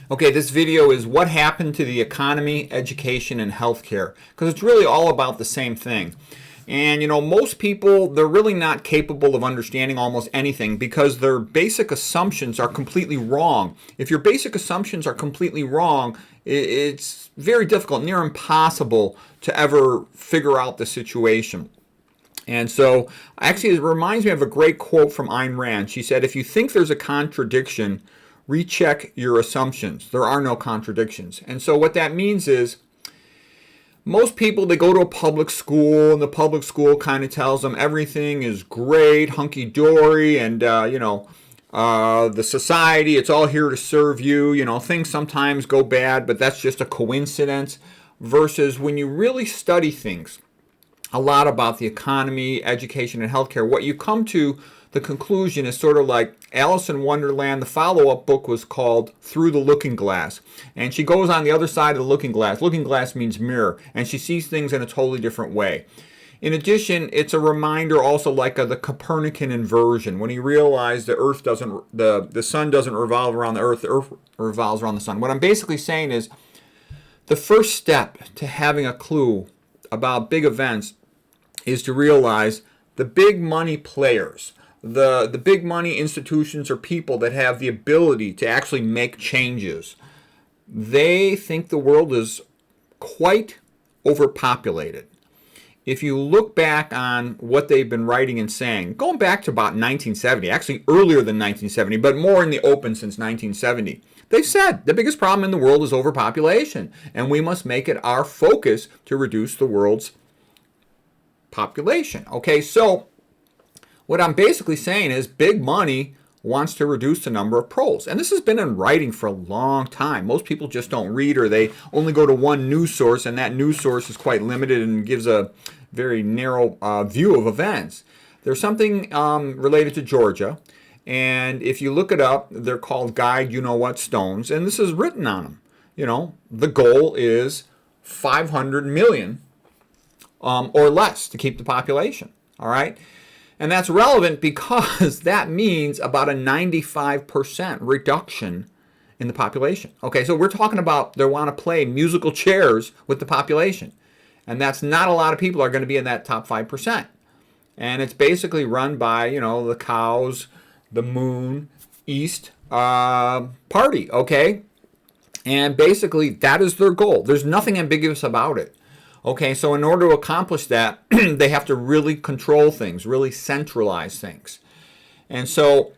Okay, this video is what happened to the economy, education, and healthcare, because it's really all about the same thing. And most people, they're really not capable of understanding almost anything because their basic assumptions are completely wrong. If your basic assumptions are completely wrong, it's very difficult, near impossible to ever figure out the situation. And so, actually, it reminds me of a great quote from Ayn Rand. She said, if you think there's a contradiction, recheck your assumptions. There are no contradictions. And so what that means is most people, they go to a public school, and the public school kind of tells them everything is great, hunky-dory, and, the society, it's all here to serve you. Things sometimes go bad, but that's just a coincidence. Versus when you really study things, a lot about the economy, education, and healthcare, what you come to the conclusion is sort of like Alice in Wonderland. The follow-up book was called Through the Looking Glass. And she goes on the other side of the looking glass. Looking glass means mirror. And she sees things in a totally different way. In addition, it's a reminder also like the Copernican inversion. When he realized the sun doesn't revolve around the earth revolves around the sun. What I'm basically saying is the first step to having a clue about big events is to realize the big money players, the big money institutions or people that have the ability to actually make changes, they think the world is quite overpopulated. If you look back on what they've been writing and saying, going back to about 1970, actually earlier than 1970, but more in the open since 1970, they've said the biggest problem in the world is overpopulation, and we must make it our focus to reduce the world's population. Okay, so what I'm basically saying is big money wants to reduce the number of pros. And this has been in writing for a long time. Most people just don't read, or they only go to one news source, and that news source is quite limited and gives a very narrow view of events. There's something related to Georgia, and if you look it up, they're called guide you-know-what stones, and this is written on them. The goal is 500 million or less to keep the population, all right? And that's relevant because that means about a 95% reduction in the population. Okay, so we're talking about they want to play musical chairs with the population. And that's not a lot of people are going to be in that top 5%. And it's basically run by, the cows, the moon, East party, okay? And basically that is their goal. There's nothing ambiguous about it. Okay, so in order to accomplish that, they have to really control things, really centralize things. And so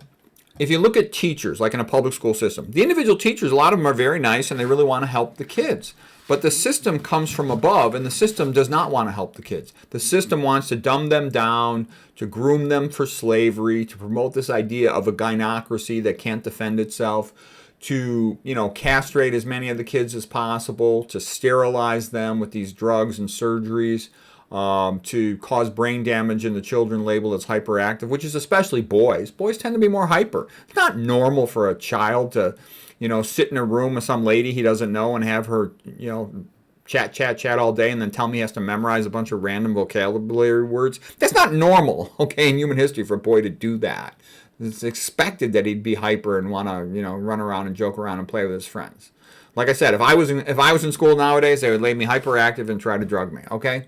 if you look at teachers, like in a public school system, the individual teachers, a lot of them are very nice and they really want to help the kids. But the system comes from above, and the system does not want to help the kids. The system wants to dumb them down, to groom them for slavery, to promote this idea of a gynocracy that can't defend itself, to castrate as many of the kids as possible, to sterilize them with these drugs and surgeries, to cause brain damage in the children labeled as hyperactive, which is especially boys. Boys tend to be more hyper. It's not normal for a child to, sit in a room with some lady he doesn't know and have her, chat all day and then tell me he has to memorize a bunch of random vocabulary words. That's not normal, okay, in human history for a boy to do that. It's expected that he'd be hyper and want to, run around and joke around and play with his friends. Like I said, if I was in school nowadays, they would label me hyperactive and try to drug me. Okay,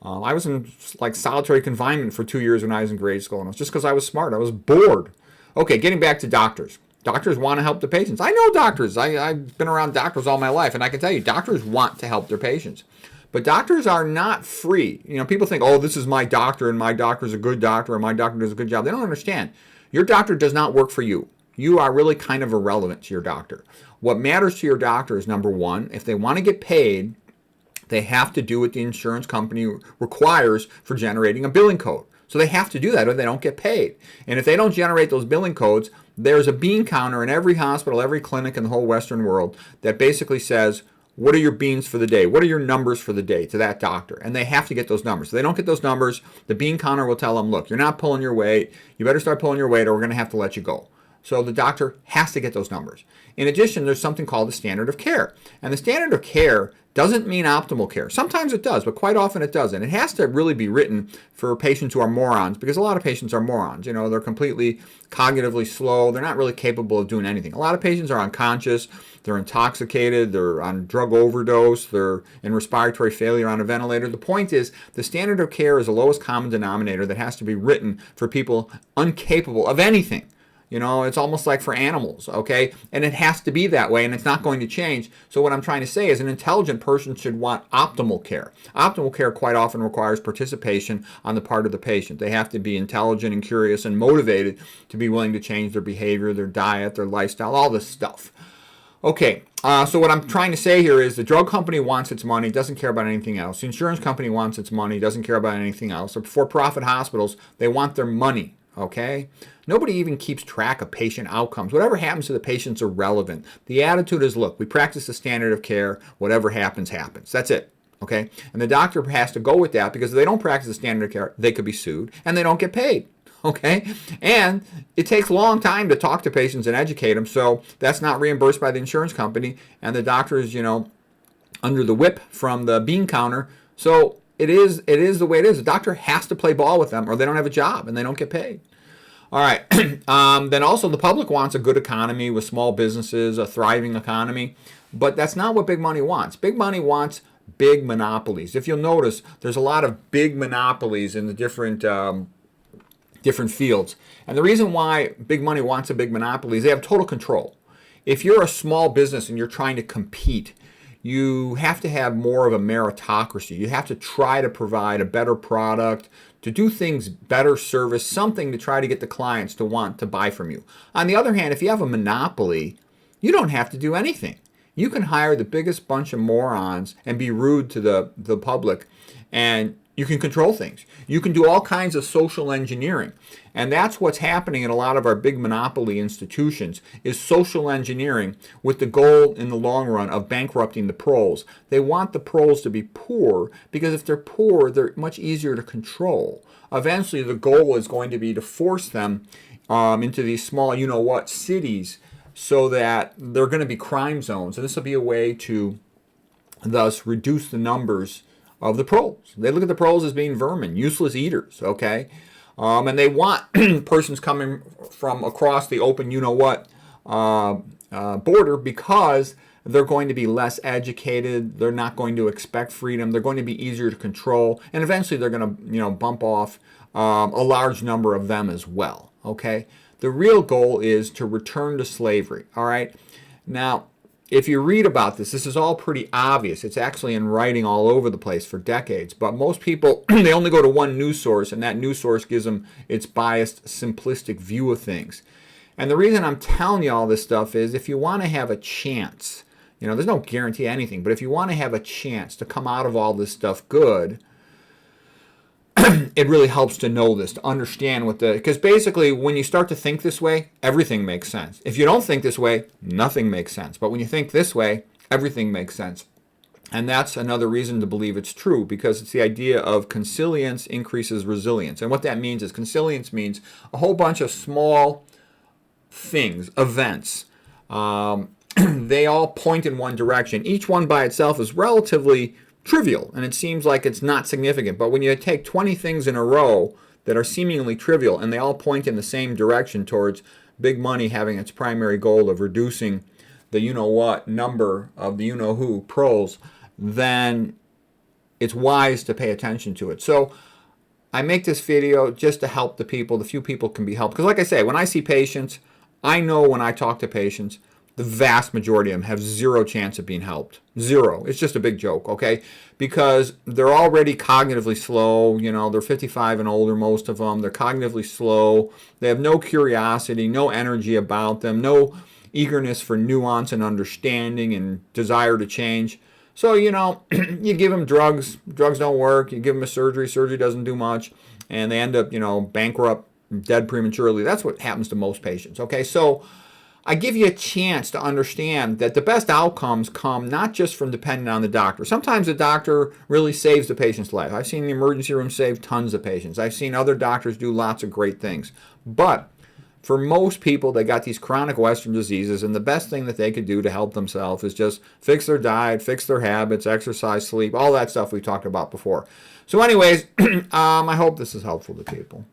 I was in solitary confinement for 2 years when I was in grade school, and it was just because I was smart. I was bored. Okay, getting back to doctors. Doctors want to help the patients. I know doctors. I've been around doctors all my life, and I can tell you, doctors want to help their patients. But doctors are not free. People think, oh, this is my doctor, and my doctor's a good doctor, and my doctor does a good job. They don't understand. Your doctor does not work for you. You are really kind of irrelevant to your doctor. What matters to your doctor is, number one, if they want to get paid, they have to do what the insurance company requires for generating a billing code. So they have to do that or they don't get paid. And if they don't generate those billing codes, there's a bean counter in every hospital, every clinic in the whole Western world that basically says, what are your beans for the day? What are your numbers for the day to that doctor? And they have to get those numbers. If they don't get those numbers, the bean counter will tell them, look, you're not pulling your weight. You better start pulling your weight or we're going to have to let you go. So the doctor has to get those numbers. In addition, there's something called the standard of care. And the standard of care doesn't mean optimal care. Sometimes it does, but quite often it doesn't. It has to really be written for patients who are morons, because a lot of patients are morons. You know, they're completely cognitively slow. They're not really capable of doing anything. A lot of patients are unconscious. They're intoxicated. They're on drug overdose. They're in respiratory failure on a ventilator. The point is, the standard of care is the lowest common denominator that has to be written for people incapable of anything. You know, it's almost like for animals, okay? And it has to be that way, and it's not going to change. So what I'm trying to say is an intelligent person should want optimal care. Optimal care quite often requires participation on the part of the patient. They have to be intelligent and curious and motivated to be willing to change their behavior, their diet, their lifestyle, all this stuff. Okay, so what I'm trying to say here is the drug company wants its money, doesn't care about anything else. The insurance company wants its money, doesn't care about anything else. The for-profit hospitals, they want their money. Okay? Nobody even keeps track of patient outcomes. Whatever happens to the patient's irrelevant. The attitude is, look, we practice the standard of care. Whatever happens, happens. That's it. Okay? And the doctor has to go with that, because if they don't practice the standard of care, they could be sued, and they don't get paid. Okay? And it takes a long time to talk to patients and educate them, so that's not reimbursed by the insurance company, and the doctor is, you know, under the whip from the bean counter. So it is the way it is. The doctor has to play ball with them, or they don't have a job and they don't get paid. All right. Then also the public wants a good economy with small businesses, a thriving economy. But that's not what big money wants. Big money wants big monopolies. If you'll notice, there's a lot of big monopolies in the different fields. And the reason why big money wants a big monopoly is they have total control. If you're a small business and you're trying to compete, you have to have more of a meritocracy. You have to try to provide a better product, to do things better, service, something to try to get the clients to want to buy from you. On the other hand, if you have a monopoly, you don't have to do anything. You can hire the biggest bunch of morons and be rude to the public, and you can control things. You can do all kinds of social engineering. And that's what's happening in a lot of our big monopoly institutions, is social engineering with the goal in the long run of bankrupting the pros. They want the pros to be poor, because if they're poor, they're much easier to control. Eventually, the goal is going to be to force them into these small, you-know-what, cities, so that they're going to be crime zones. And this will be a way to thus reduce the numbers of the pros. They look at the pros as being vermin, useless eaters, okay? And they want persons coming from across the open you-know-what border, because they're going to be less educated, they're not going to expect freedom, they're going to be easier to control, and eventually they're going to, you know, bump off a large number of them as well, okay? The real goal is to return to slavery, all right? Now, if you read about this, this is all pretty obvious. It's actually in writing all over the place for decades. But most people, they only go to one news source, and that news source gives them its biased, simplistic view of things. And the reason I'm telling you all this stuff is, if you want to have a chance, you know, there's no guarantee of anything, but if you want to have a chance to come out of all this stuff good, it really helps to know this, to understand what because basically when you start to think this way, everything makes sense. If you don't think this way, nothing makes sense. But when you think this way, everything makes sense. And that's another reason to believe it's true, because it's the idea of consilience increases resilience. And what that means is, consilience means a whole bunch of small things, events. They all point in one direction. Each one by itself is relatively trivial, and it seems like it's not significant. But when you take 20 things in a row that are seemingly trivial, and they all point in the same direction towards big money having its primary goal of reducing the you-know-what number of the you-know-who pros, then it's wise to pay attention to it. So I make this video just to help the people, the few people can be helped. Because like I say, when I see patients, I know when I talk to patients, the vast majority of them have zero chance of being helped. Zero. It's just a big joke, okay? Because they're already cognitively slow. You know, they're 55 and older, most of them. They're cognitively slow. They have no curiosity, no energy about them, no eagerness for nuance and understanding and desire to change. So, you know, you give them drugs. Drugs don't work. You give them a surgery. Surgery doesn't do much. And they end up, you know, bankrupt, dead prematurely. That's what happens to most patients, okay? So I give you a chance to understand that the best outcomes come not just from depending on the doctor. Sometimes the doctor really saves the patient's life. I've seen the emergency room save tons of patients. I've seen other doctors do lots of great things. But for most people, they got these chronic Western diseases, and the best thing that they could do to help themselves is just fix their diet, fix their habits, exercise, sleep, all that stuff we talked about before. So anyways, I hope this is helpful to people.